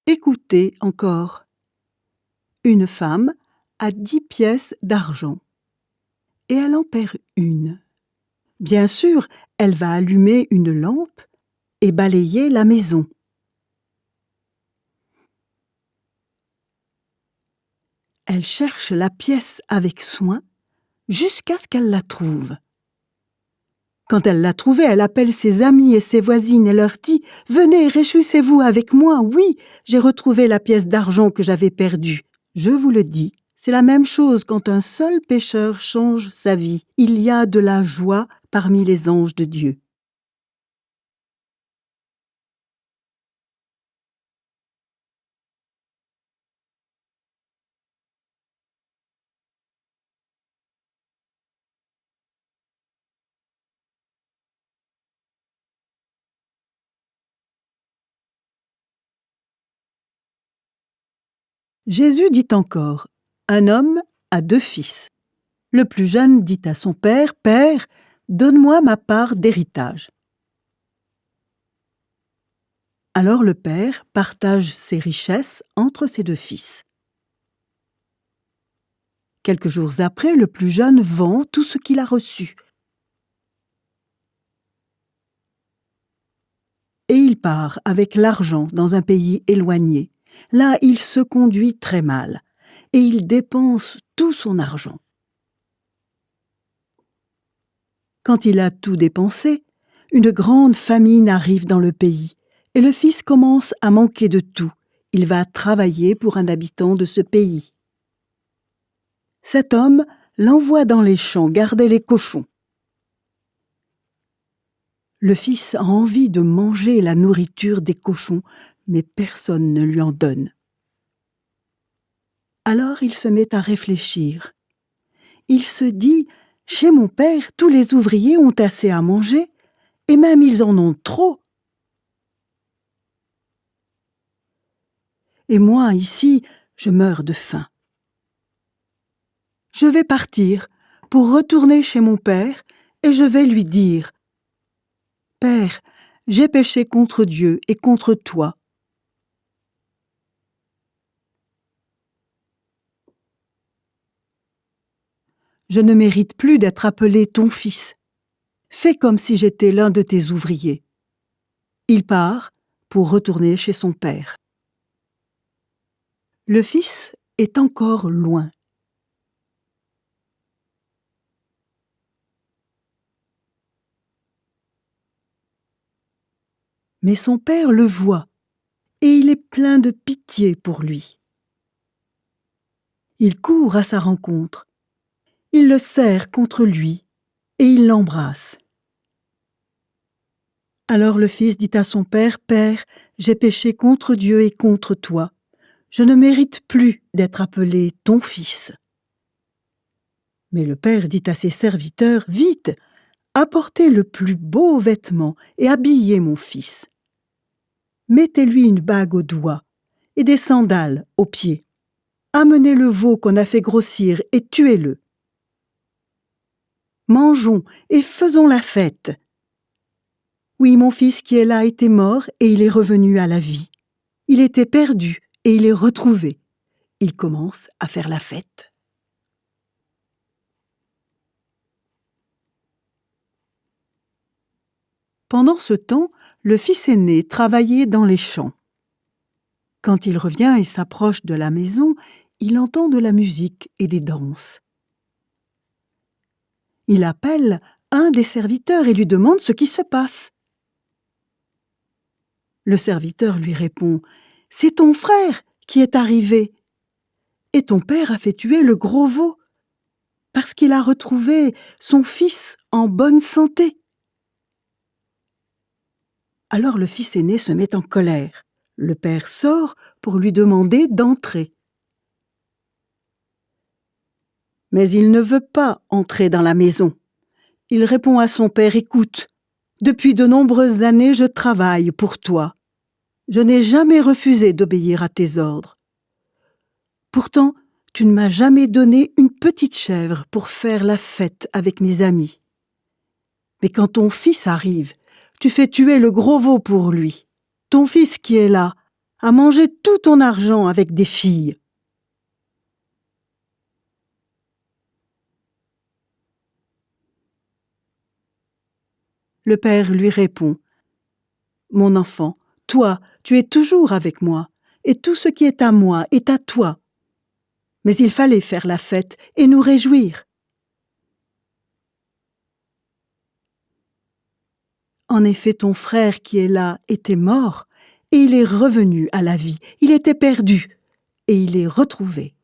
Écoutez encore. Une femme a 10 pièces d'argent et elle en perd une. Bien sûr, elle va allumer une lampe et balayer la maison. Elle cherche la pièce avec soin jusqu'à ce qu'elle la trouve. Quand elle l'a trouvée, elle appelle ses amis et ses voisines et leur dit « Venez, réjouissez-vous avec moi, oui, j'ai retrouvé la pièce d'argent que j'avais perdue. » Je vous le dis, c'est la même chose quand un seul pécheur change sa vie. Il y a de la joie parmi les anges de Dieu. Jésus dit encore, un homme a 2 fils. Le plus jeune dit à son père, « Père, donne-moi ma part d'héritage. » Alors le père partage ses richesses entre ses 2 fils. Quelques jours après, le plus jeune vend tout ce qu'il a reçu. Et il part avec l'argent dans un pays éloigné. Là, il se conduit très mal et il dépense tout son argent. Quand il a tout dépensé, une grande famine arrive dans le pays et le fils commence à manquer de tout. Il va travailler pour un habitant de ce pays. Cet homme l'envoie dans les champs garder les cochons. Le fils a envie de manger la nourriture des cochons, mais personne ne lui en donne. Alors il se met à réfléchir. Il se dit « Chez mon père, tous les ouvriers ont assez à manger, et même ils en ont trop. Et moi, ici, je meurs de faim. Je vais partir pour retourner chez mon père, et je vais lui dire « Père, j'ai péché contre Dieu et contre toi. Je ne mérite plus d'être appelé ton fils. Fais comme si j'étais l'un de tes ouvriers. » Il part pour retourner chez son père. Le fils est encore loin. Mais son père le voit et il est plein de pitié pour lui. Il court à sa rencontre. Il le serre contre lui et il l'embrasse. Alors le fils dit à son père, « Père, j'ai péché contre Dieu et contre toi. Je ne mérite plus d'être appelé ton fils. » Mais le père dit à ses serviteurs, « Vite, apportez le plus beau vêtement et habillez mon fils. Mettez-lui une bague au doigt et des sandales aux pieds. Amenez le veau qu'on a fait grossir et tuez-le. Mangeons et faisons la fête. Oui, mon fils qui est là était mort et il est revenu à la vie. Il était perdu et il est retrouvé. » Il commence à faire la fête. Pendant ce temps, le fils aîné travaillait dans les champs. Quand il revient et s'approche de la maison, il entend de la musique et des danses. Il appelle un des serviteurs et lui demande ce qui se passe. Le serviteur lui répond « C'est ton frère qui est arrivé. Et ton père a fait tuer le gros veau parce qu'il a retrouvé son fils en bonne santé. » Alors le fils aîné se met en colère. Le père sort pour lui demander d'entrer. Mais il ne veut pas entrer dans la maison. Il répond à son père, « Écoute, depuis de nombreuses années, je travaille pour toi. Je n'ai jamais refusé d'obéir à tes ordres. Pourtant, tu ne m'as jamais donné une petite chèvre pour faire la fête avec mes amis. Mais quand ton fils arrive, tu fais tuer le gros veau pour lui. Ton fils qui est là, à manger tout ton argent avec des filles. Le père lui répond: Mon enfant, toi, tu es toujours avec moi, et tout ce qui est à moi est à toi. Mais il fallait faire la fête et nous réjouir. En effet, ton frère qui est là était mort, et il est revenu à la vie. Il était perdu, et il est retrouvé.